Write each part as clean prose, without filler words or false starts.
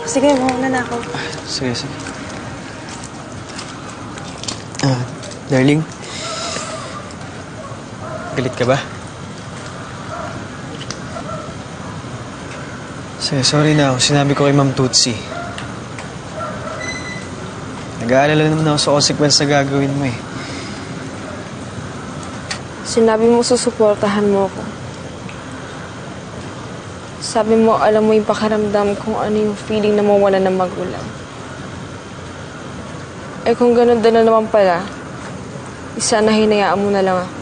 Sige, mauna na ako. Sige, sige. Darling. Galit ka ba? Sige, sorry na ako. Sinabi ko kay Ma'am Tutsi. Nag-aalala naman ako sa consequence na gagawin mo eh. Sinabi mo susuportahan mo ako. Sabi mo, alam mo yung pakiramdam kung ano yung feeling na mawala ng magulang. Eh kung ganun din na naman pala, sana hinayaan mo na lang ako.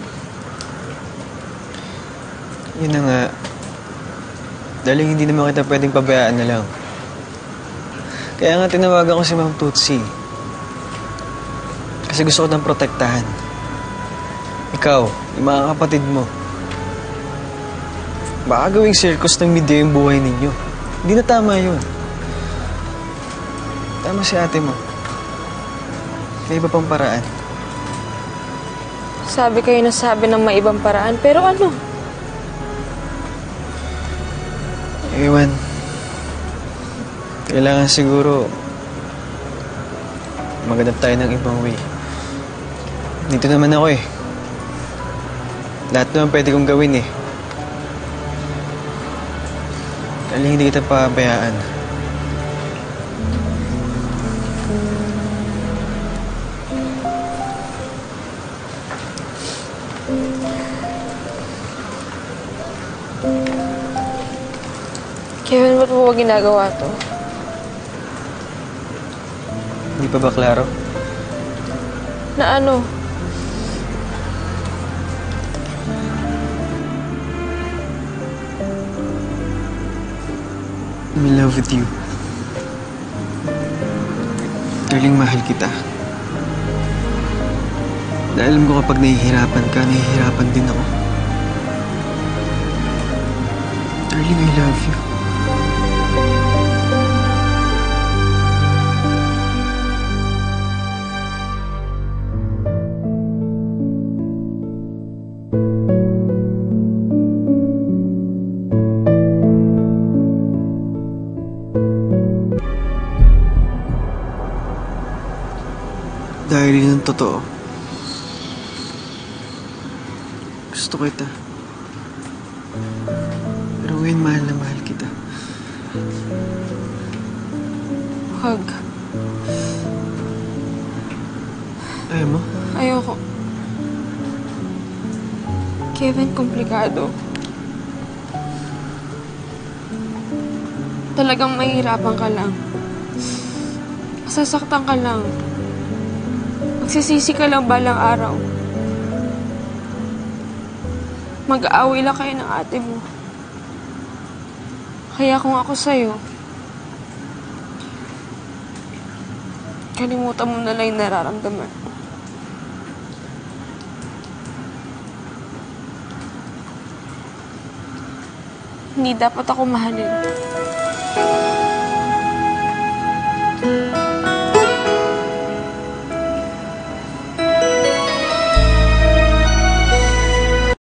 Yun na nga. Dahil hindi naman kita pwedeng pabayaan na lang. Kaya nga tinawagan ko si Ma'am Tutsi. Kasi gusto ko nang protektahan. Ikaw, yung mga kapatid mo. Baka gawing circus ng media yung buhay ninyo. Hindi na tama yun. Tama si ate mo. May iba pang paraan. Sabi kayo na sabi ng may ibang paraan, pero ano? Ewan. Kailangan siguro maghanap tayo ng ibang way. Dito naman ako eh. Lahat naman pwede kong gawin eh. Dahil hindi kita pabayaan. Kevin, ba't mo ba ginagawa to? Hindi pa ba klaro? Na ano? I'm in love with you. Darling, mahal kita. Dahil alam ko kapag nahihirapan ka, nahihirapan din ako. Darling, I love you. Dahil yun ang totoo. Gusto kita. Pero ngayon mahal na mahal kita. Hug. Ayaw mo? Ayoko. Kevin, komplikado. Talagang mahihirapan ka lang. Masasaktan ka lang. Magsisisi ka lang balang araw. Mag-aaway lang kayo ng ate mo. Kaya kung ako sa'yo, kalimutan mo na lang yung nararamdaman. Hindi dapat ako mahalin.